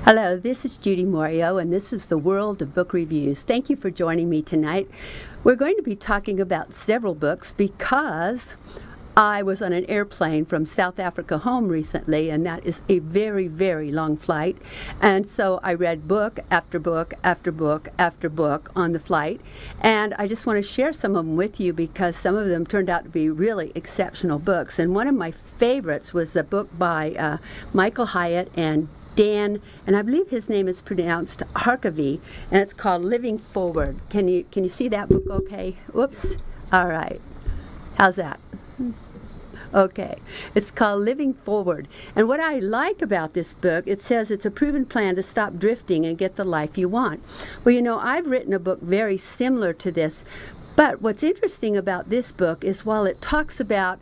Hello, this is Judy Morio, and this is the World of Book Reviews. Thank you for joining me tonight. We're going to be talking about several books because I was on an airplane from South Africa home recently, and that is a very, very long flight. And so I read book after book after book after book on the flight. And I just want to share some of them with you because some of them turned out to be really exceptional books. And one of my favorites was a book by Michael Hyatt and Dan, and I believe his name is pronounced Harkavy, and it's called Living Forward. Can you see that book okay? Whoops. All right. How's that? Okay. It's called Living Forward. And what I like about this book, it says it's a proven plan to stop drifting and get the life you want. Well, you know, I've written a book very similar to this, but what's interesting about this book is while it talks about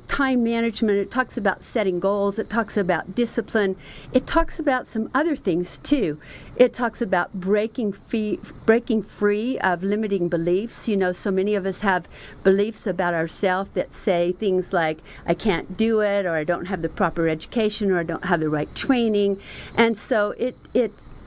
time management, it talks about setting goals, it talks about discipline, it talks about some other things too. It talks about breaking free of limiting beliefs. You know, so many of us have beliefs about ourselves that say things like, I can't do it, or I don't have the proper education, or I don't have the right training. And so it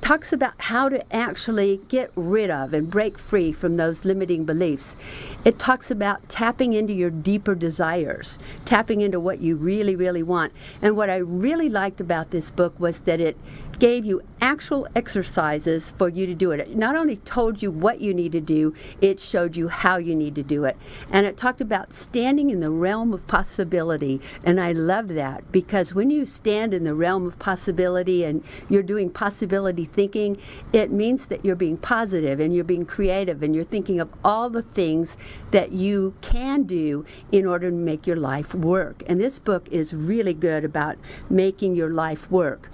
talks about how to actually get rid of and break free from those limiting beliefs. It talks about tapping into your deeper desires, tapping into what you really, really want. And what I really liked about this book was that it gave you actual exercises for you to do it. It not only told you what you need to do, it showed you how you need to do it. And it talked about standing in the realm of possibility. And I love that because when you stand in the realm of possibility and you're doing possibility thinking, it means that you're being positive and you're being creative and you're thinking of all the things that you can do in order to make your life work. And this book is really good about making your life work.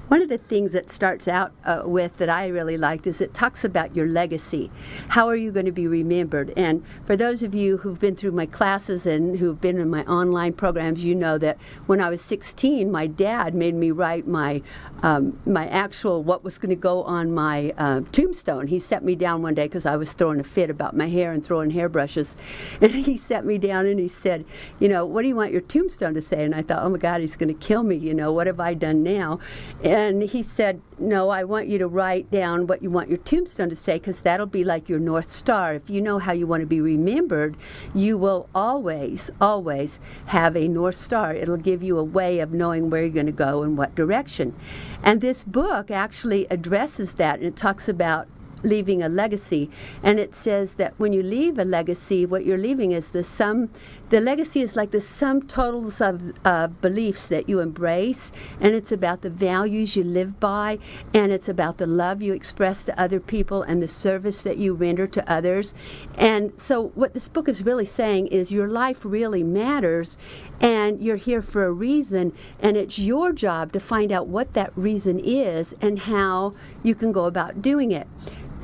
One of the things that starts out with that I really liked is it talks about your legacy. How are you going to be remembered? And for those of you who've been through my classes and who've been in my online programs, you know that when I was 16, my dad made me write my actual what was going to go on my tombstone. He set me down one day because I was throwing a fit about my hair and throwing hairbrushes. And he set me down and he said, you know, what do you want your tombstone to say? And I thought, oh my God, he's going to kill me. You know, what have I done now? And he said, no, I want you to write down what you want your tombstone to say because that'll be like your North Star. If you know how you want to be remembered, you will always, always have a North Star. It'll give you a way of knowing where you're going to go and what direction. And this book actually addresses that, and it talks about leaving a legacy. And it says that when you leave a legacy, what you're leaving is the legacy is like the sum totals of beliefs that you embrace, and it's about the values you live by, and it's about the love you express to other people and the service that you render to others. And so what this book is really saying is your life really matters, and you're here for a reason, and it's your job to find out what that reason is and how you can go about doing it.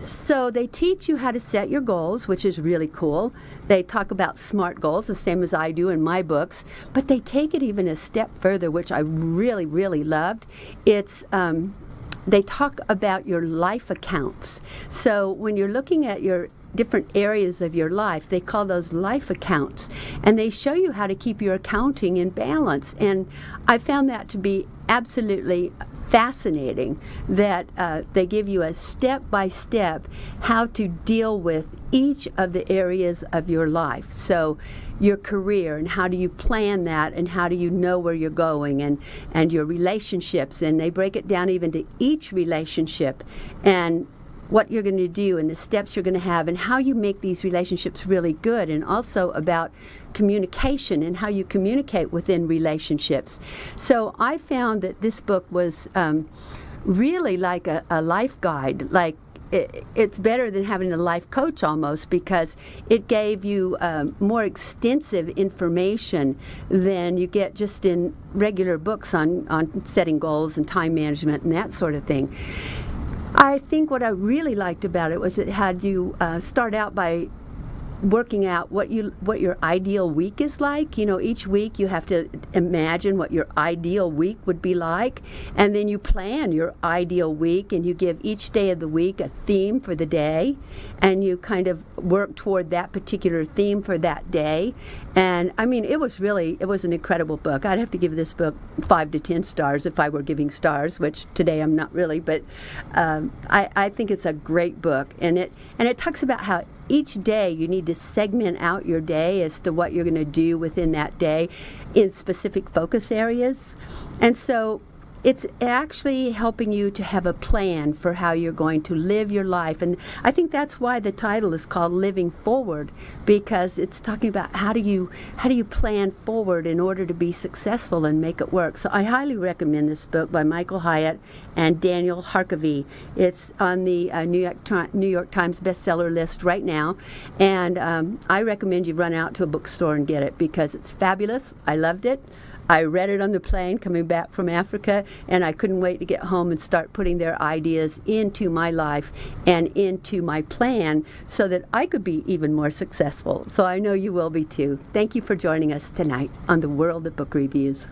So they teach you how to set your goals, which is really cool. They talk about SMART goals, the same as I do in my books, but they take it even a step further, which I really, really loved. It's they talk about your life accounts. So when you're looking at your different areas of your life, they call those life accounts, and they show you how to keep your accounting in balance. And I found that to be absolutely fascinating, that they give you a step-by-step how to deal with each of the areas of your life. So your career, and how do you plan that, and how do you know where you're going, and your relationships, and they break it down even to each relationship, and what you're going to do and the steps you're going to have and how you make these relationships really good, and also about communication and how you communicate within relationships. So I found that this book was really like a life guide. Like it's better than having a life coach almost, because it gave you more extensive information than you get just in regular books on setting goals and time management and that sort of thing. I think what I really liked about it was it had you start out by working out what your ideal week is like. You know, each week you have to imagine what your ideal week would be like, and then you plan your ideal week, and you give each day of the week a theme for the day, and you kind of work toward that particular theme for that day. And I mean, it was an incredible book. I'd have to give this book 5 to 10 stars if I were giving stars, which today I'm not really, but I think it's a great book, and it talks about how each day you need to segment out your day as to what you're going to do within that day in specific focus areas. And so it's actually helping you to have a plan for how you're going to live your life. And I think that's why the title is called Living Forward, because it's talking about how do you plan forward in order to be successful and make it work. So I highly recommend this book by Michael Hyatt and Daniel Harkavy. It's on the New York Times bestseller list right now, and I recommend you run out to a bookstore and get it because it's fabulous. I loved it. I read it on the plane coming back from Africa, and I couldn't wait to get home and start putting their ideas into my life and into my plan so that I could be even more successful. So I know you will be too. Thank you for joining us tonight on the World of Book Reviews.